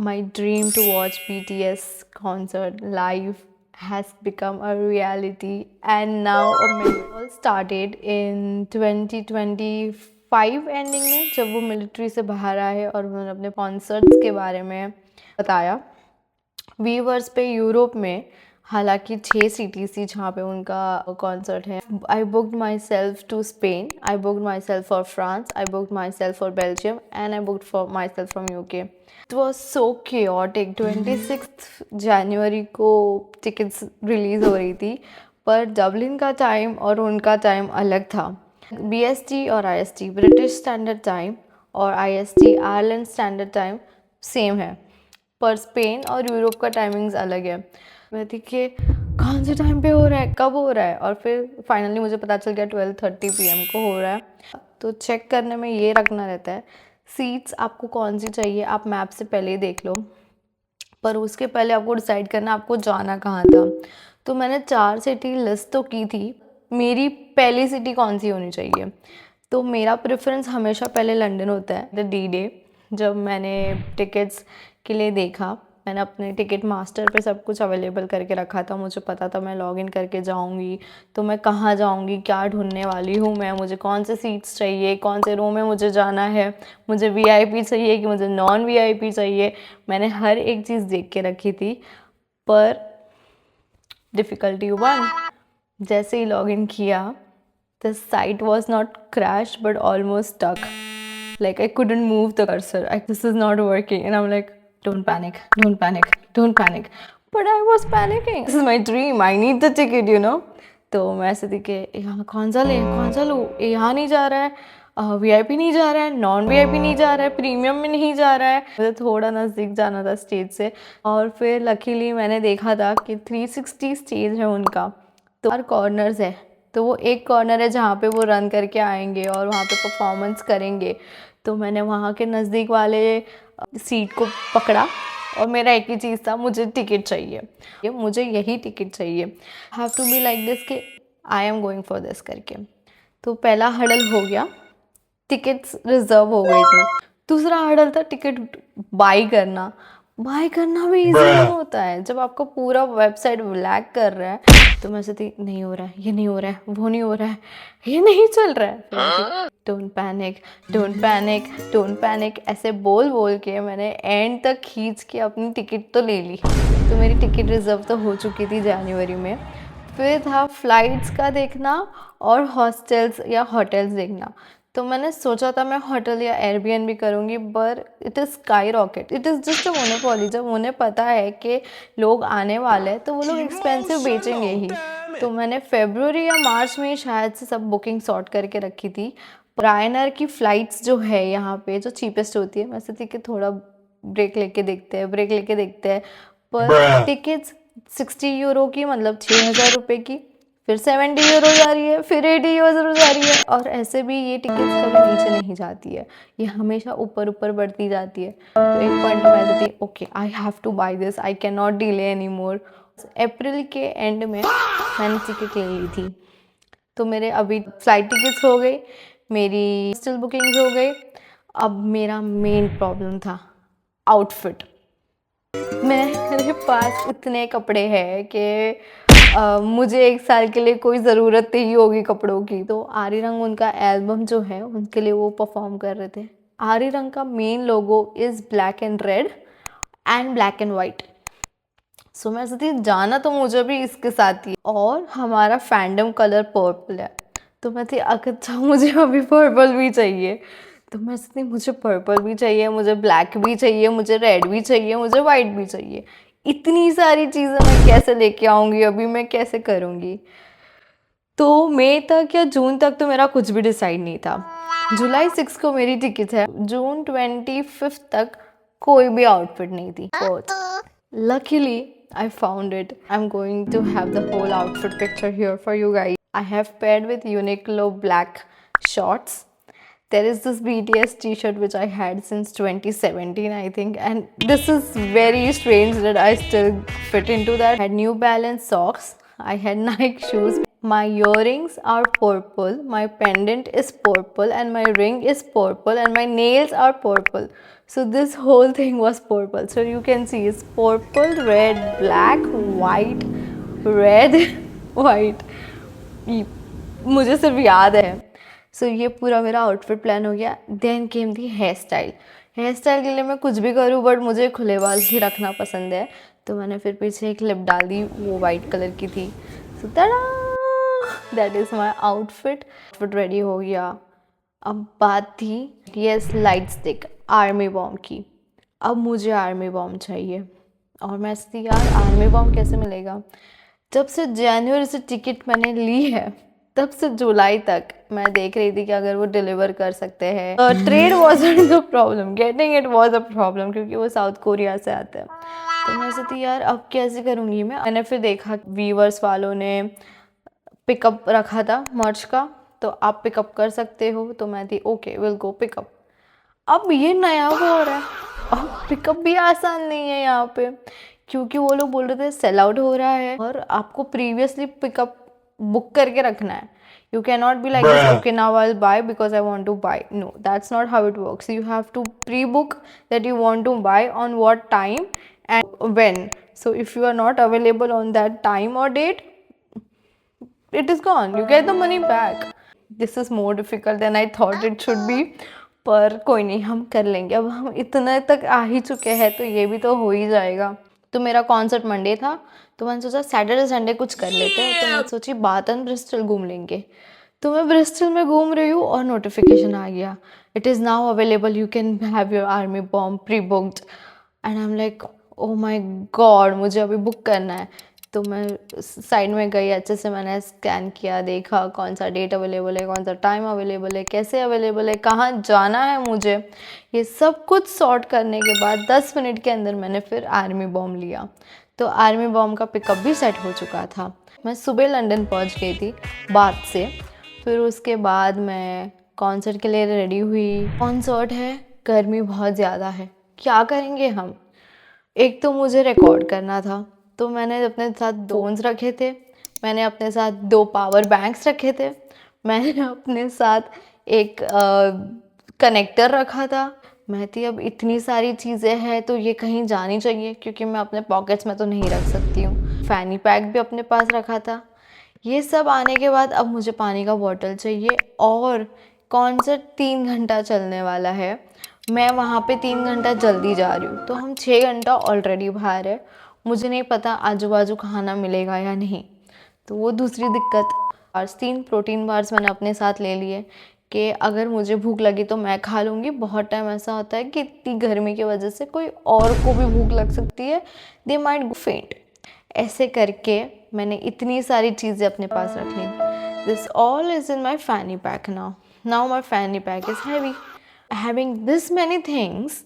My dream to watch BTS concert live has become a reality, and now a all started in 2025 ending में, जब वो military से बाहर आए और उन्होंने अपने कॉन्सर्ट्स के बारे में बताया वीवर्स पे यूरोप में। हालांकि 6 सिटीज़ थी जहाँ पे उनका कॉन्सर्ट है। I booked myself to Spain, I booked myself for France, I booked myself for Belgium and I booked for myself from UK. It was so chaotic. 26 जनवरी को tickets release हो रही थी, पर Dublin का time और उनका time अलग था। BST और IST ब्रिटिश स्टैंडर्ड टाइम और IST Ireland standard time same है, पर स्पेन और यूरोप का टाइमिंग्स अलग है। मैं थी कि कौन से टाइम पे हो रहा है, कब हो रहा है, और फिर फाइनली मुझे पता चल गया 12:30 PM को हो रहा है। तो चेक करने में ये रखना रहता है सीट्स आपको कौन सी चाहिए, आप मैप से पहले ही देख लो, पर उसके पहले आपको डिसाइड करना आपको जाना कहाँ था। तो मैंने 4 सिटी लिस्ट तो की थी, मेरी पहली सिटी कौन सी होनी चाहिए। तो मेरा प्रेफरेंस हमेशा पहले लंदन होता है। द D-Day जब मैंने टिकट्स के लिए देखा, मैंने अपने टिकट मास्टर पे सब कुछ अवेलेबल करके रखा था। मुझे पता था मैं लॉगिन करके जाऊंगी तो मैं कहाँ जाऊंगी, क्या ढूंढने वाली हूँ मैं, मुझे कौन से सीट्स चाहिए, कौन से रो में मुझे जाना है, मुझे VIP चाहिए कि मुझे नॉन VIP चाहिए। मैंने हर एक चीज़ देख के रखी थी, पर डिफ़िकल्टी वन, जैसे ही लॉगिन किया the site was not crashed but almost stuck. Like I couldn't move the cursor. This is not working. And I'm like, don't panic, don't panic, don't panic. But I was panicking. This is my dream. I need the ticket, you know. तो मैं ऐसे थी कि यहाँ कौन सा लें, कौन सा लूँ, यहाँ नहीं जा रहा है, VIP नहीं जा रहा है, नॉन VIP नहीं जा रहा है, प्रीमियम में नहीं जा रहा है। मुझे थोड़ा नज़दीक जाना था स्टेज से, और फिर लकीली मैंने देखा था कि 360 स्टेज है उनका, तो 4 कॉर्नर्स है। तो वो एक कॉर्नर है जहाँ पे वो रन करके आएंगे और वहाँ पे परफॉर्मेंस करेंगे। तो मैंने वहाँ के नज़दीक वाले सीट को पकड़ा और मेरा एक ही चीज़ था, मुझे टिकट चाहिए, मुझे यही टिकट चाहिए। Have to be like this कि I am going for this करके। तो पहला हडल हो गया, टिकट्स रिजर्व हो गई थी। दूसरा हडल था टिकट बाई करना। बाई करना भी इजी नहीं होता है जब आपका पूरा वेबसाइट ब्लैक कर रहा है। तो मैं सोचती नहीं हो रहा है, ये नहीं हो रहा है, वो नहीं हो रहा है, ये नहीं चल रहा है। Don't panic, don't panic, don't panic, ऐसे बोल बोल के मैंने एंड तक खींच के अपनी टिकट तो ले ली। तो मेरी टिकट रिजर्व तो हो चुकी थी जनवरी में। फिर था फ्लाइट्स का देखना और हॉस्टल्स या होटल्स देखना। तो मैंने सोचा था मैं होटल या एयरबीएनबी करूँगी, पर it is sky rocket, it is just a monopoly. जब उन्हें पता है कि लोग आने वाले हैं तो वो लोग एक्सपेंसिव बेचेंगे ही। तो मैंने फरवरी या मार्च में शायद से सब बुकिंग सॉर्ट करके रखी थी। रायनर की फ़्लाइट्स जो है यहाँ पे जो चीपेस्ट होती है, मैं सोचती कि थोड़ा ब्रेक लेके देखते हैं, ब्रेक लेके देखते हैं। पर टिकट्स 60 यूरो की, मतलब 6,000 रुपये की, फिर 70 यूरो जा रही है, फिर 80 यूरो जा रही है, और ऐसे भी ये टिकट्स कभी नीचे नहीं जाती है, ये हमेशा ऊपर ऊपर बढ़ती जाती है। तो एक पॉइंट में ऐसे थी, okay I have to buy this, I can not delay any more. April के एंड में मैंने टिकट ले ली थी। तो मेरे अभी फ्लाइट टिकट्स हो गई, मेरी हॉस्टल बुकिंग्स हो गई। अब मेरा मेन प्रॉब्लम था आउटफिट। मेरे पास इतने कपड़े हैं कि मुझे 1 साल के लिए कोई ज़रूरत नहीं होगी कपड़ों की। तो आरी रंग उनका एल्बम जो है उनके लिए वो परफॉर्म कर रहे थे। आरी रंग का main logo is black and red and black and white. So मैं सोचती जाना तो मुझे भी इसके साथ ही, और हमारा फैंडम कलर पर्पल है। तो मैं थी अच्छा मुझे अभी पर्पल भी चाहिए। तो मैं सोचती मुझे पर्पल भी चाहिए, मुझे ब्लैक भी चाहिए, मुझे रेड भी चाहिए, मुझे वाइट भी चाहिए। इतनी सारी चीज़ें मैं कैसे लेके आऊँगी, अभी मैं कैसे करूँगी। तो मई तक या जून तक तो मेरा कुछ भी डिसाइड नहीं था। जुलाई 6 को मेरी टिकट है, जून 25 तक कोई भी आउटफिट नहीं थी। But luckily I found it. I'm going to have the whole outfit picture here for you guys. I have paired with Uniqlo black shorts. There is this BTS t-shirt which I had since 2017 I think, and this is very strange that I still fit into that. I had New Balance socks, I had Nike shoes, my earrings are purple, my pendant is purple, and my ring is purple, and my nails are purple. So this whole thing was purple. So you can see it's purple, red, black, white, red, white. मुझे सिर्फ याद है. सो ये पूरा मेरा outfit plan हो गया. Then came दी hair style. Hair style के लिए मैं कुछ भी करूँ बट मुझे खुले बाल ही रखना पसंद है. तो मैंने फिर पीछे एक क्लिप डाल दी, वो वाइट कलर की थी. So that is my outfit. Outfit ready हो गया. अब बात थी yes light stick army bomb की. अब मुझे आर्मी बॉम्ब चाहिए और मैं सोचती यार आर्मी बॉम्ब कैसे मिलेगा. जब से जनवरी से टिकट मैंने ली है तब से जुलाई तक मैं देख रही थी कि अगर वो डिलीवर कर सकते हैं. Trade wasn't the problem, getting it was a problem क्योंकि वो साउथ कोरिया से आते हैं. तो मैं सोचती यार अब कैसे करूँगी मैंने फिर देखा वीवर्स वालों ने पिकअप रखा था मर्च का, तो आप पिकअप कर सकते हो. तो मैं थी ओके विल गो पिकअप. अब ये नया वो हो रहा है. अब पिकअप भी आसान नहीं है यहाँ पे क्योंकि वो लोग बोल रहे थे सेल आउट हो रहा है और आपको प्रीवियसली पिकअप बुक करके रखना है. You cannot be like this, okay now I'll buy because I want to buy. No, that's not how it works. You have to pre-book that you want to buy on what time and when. So if you are not available on that time or date, it is gone. You get the money back. This is more difficult than I thought it should be. पर कोई नहीं, हम कर लेंगे. अब हम इतने तक आ ही चुके हैं तो ये भी तो हो ही जाएगा. तो मेरा कॉन्सर्ट मंडे था तो मैंने सोचा सैटरडे संडे कुछ कर लेते हैं. तो मैंने सोची बातन ब्रिस्टल घूम लेंगे. तो मैं ब्रिस्टल में घूम रही हूँ और नोटिफिकेशन आ गया, it is now available, you can have your army bomb pre booked. And I am like oh my God, मुझे अभी बुक करना है. तो मैं साइड में गई, अच्छे से मैंने स्कैन किया, देखा कौन सा डेट अवेलेबल है, कौन सा टाइम अवेलेबल है, कैसे अवेलेबल है, कहाँ जाना है मुझे. ये सब कुछ सॉर्ट करने के बाद 10 मिनट के अंदर मैंने फिर आर्मी बॉम्ब लिया. तो आर्मी बॉम्ब का पिकअप भी सेट हो चुका था. मैं सुबह लंदन पहुंच गई थी बात से. फिर उसके बाद मैं कॉन्सर्ट के लिए रेडी हुई. कॉन्सर्ट है, गर्मी बहुत ज़्यादा है, क्या करेंगे हम. एक तो मुझे रिकॉर्ड करना था तो मैंने अपने साथ 2 फ़ोन्स रखे थे, मैंने अपने साथ 2 पावर बैंक्स रखे थे, मैंने अपने साथ एक कनेक्टर रखा था. मैं थी अब इतनी सारी चीज़ें हैं तो ये कहीं जानी चाहिए क्योंकि मैं अपने पॉकेट्स में तो नहीं रख सकती हूँ. फैनी पैक भी अपने पास रखा था. ये सब आने के बाद अब मुझे पानी का बॉटल चाहिए और कॉन्सर्ट 3 घंटा चलने वाला है. मैं वहाँ पे 3 घंटा जल्दी जा रही हूँ तो हम 6 घंटा ऑलरेडी बाहर है. मुझे नहीं पता आजू बाजू खाना मिलेगा या नहीं, तो वो दूसरी दिक्कत. और 3 प्रोटीन बार्स मैंने अपने साथ ले लिए कि अगर मुझे भूख लगी तो मैं खा लूँगी. बहुत टाइम ऐसा होता है कि इतनी गर्मी की वजह से कोई और को भी भूख लग सकती है, दे माइट गो फेंट. ऐसे करके मैंने इतनी सारी चीज़ें अपने पास रख ली. This all is in my fanny pack now. Now my fanny pack is heavy. Having this many things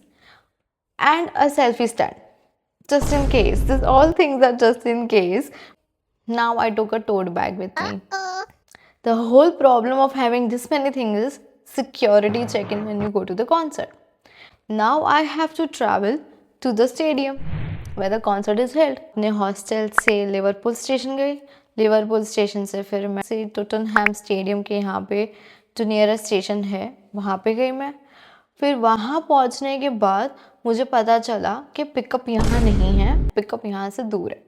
and a selfie stand just in case. This all things are just in case. Now I took a tote bag with me. The whole problem of having this many things is security check-in when you go to the concert. Now I have to travel to the stadium where the concert is held. अपने hostel से Liverpool station गई. Liverpool station से फिर मैं से Tottenham stadium के यहाँ पे जो नियरेस्ट स्टेशन है वहाँ पे गई मैं. फिर वहाँ पहुँचने के बाद मुझे पता चला कि पिकअप यहाँ नहीं है, पिकअप यहाँ से दूर है.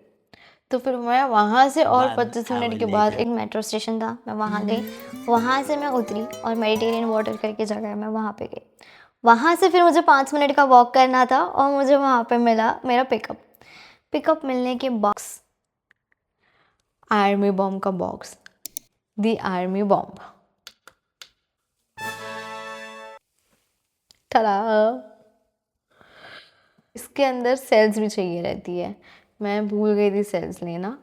तो फिर मैं वहाँ से और 25 मिनट के बाद एक मेट्रो स्टेशन था, मैं वहाँ गई. वहाँ से मैं उतरी और मेडिटेरियन वाटर करके जगह है, मैं वहाँ पे गई. वहाँ से फिर मुझे 5 मिनट का वॉक करना था और मुझे वहाँ पे मिला मेरा पिकअप. पिकअप मिलने के बॉक्स, आर्मी बॉम्ब का बॉक्स, दी आर्मी बॉम्ब. इसके अंदर सेल्स भी चाहिए रहती है. मैं भूल गई थी सेल्स लेना.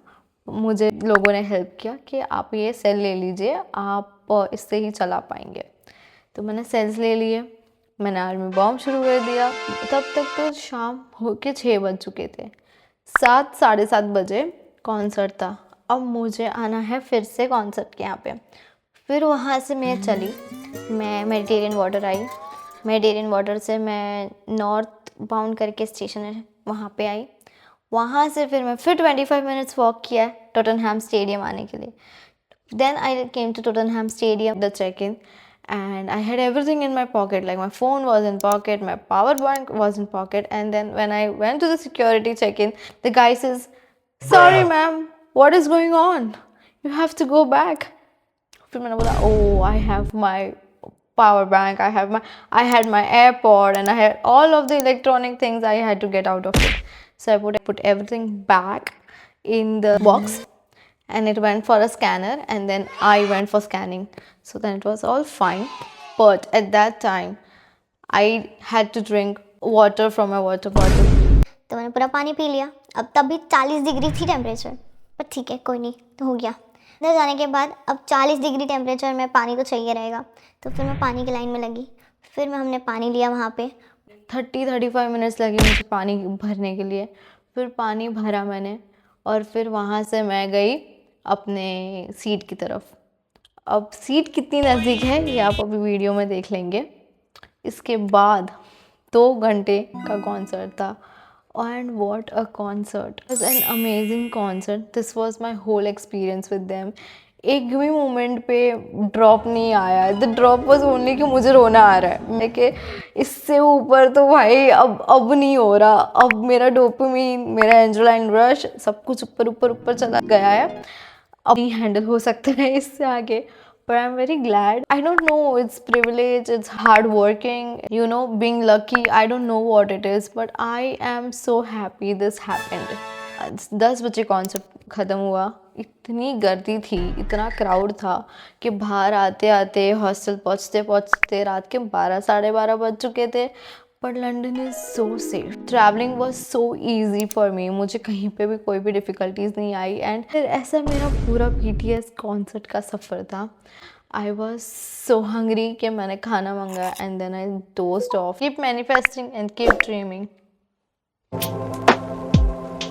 मुझे लोगों ने हेल्प किया कि आप ये सेल ले लीजिए, आप इससे ही चला पाएंगे. तो मैंने सेल्स ले लिए. मैंने आर्मी बॉम्ब शुरू कर दिया. तब तक तो शाम हो के 6 बज चुके थे. 7 साढ़े 7 बजे कॉन्सर्ट था. अब मुझे आना है फिर से कॉन्सर्ट के यहाँ पे. फिर वहाँ से मैं चली, मैं Mediterranean water I. Mediterranean water से मैं नॉर्थ बाउंड करके स्टेशन है वहाँ पे आई. वहाँ से फिर मैं फिर 25 मिनट्स वॉक किया टोटनहैम स्टेडियम आने के लिए. Then I came to Tottenham Stadium, the check-in, and I had everything in my pocket. Like my phone was in pocket, my power bank was in pocket. And then when I went to the security check-in, the guy says, "Sorry, ma'am, what is going on? You have to go back." फिर मैंने बोला, "Oh, I have my power bank, I had my AirPod, and I had all of the electronic things I had to get out of it." So I put everything back in the box, and it went for a scanner, and then I went for scanning. So then it was all fine. But at that time, I had to drink water from my water bottle. तो मैंने पूरा पानी P लिया। अब तब भी 40 degree थी temperature, पर ठीक है कोई नहीं, तो हो गया। अंदर जाने के बाद अब 40 डिग्री टेम्परेचर में पानी तो चाहिए रहेगा, तो फिर मैं पानी की लाइन में लगी। फिर हमने पानी लिया वहाँ पे। 30-35 मिनट्स लगे मुझे पानी भरने के लिए। फिर पानी भरा मैंने, और फिर वहाँ से मैं गई अपने सीट की तरफ। अब सीट कितनी नज़दीक है ये आप अभी वीडियो में देख लेंगे। इसके बाद 2 घंटे का कॉन्सर्ट था, and what a concert, it was an amazing concert. This was my whole experience with them. एक भी मोमेंट पे ड्रॉप नहीं आया। द ड्रॉप वाज ओनली कि मुझे रोना आ रहा है, मैं कि इससे ऊपर तो भाई अब नहीं हो रहा। अब मेरा डोपामिन, मेरा एड्रेनालिन रश सब कुछ ऊपर ऊपर ऊपर चला गया है। अब नहीं हैंडल हो सकता है इससे आगे। But I'm very glad. I don't know, it's privilege, it's hard working, you know, being lucky. I don't know what it is, but I am so happy this happened. 10 बजे कॉन्सर्ट ख़त्म हुआ। इतनी गर्दी थी, इतना क्राउड था कि बाहर आते आते हॉस्टल पहुँचते पहुँचते रात के 12-12:30 बज चुके थे। But London is so safe, travelling was so easy for me. मुझे कहीं पे भी कोई भी डिफ़िकल्टीज़ नहीं आई। एंड फिर ऐसा मेरा पूरा BTS कॉन्सर्ट का सफ़र था। आई वॉज सो हंग्री कि मैंने खाना मंगाया, and then I dozed off. Keep manifesting and keep dreaming.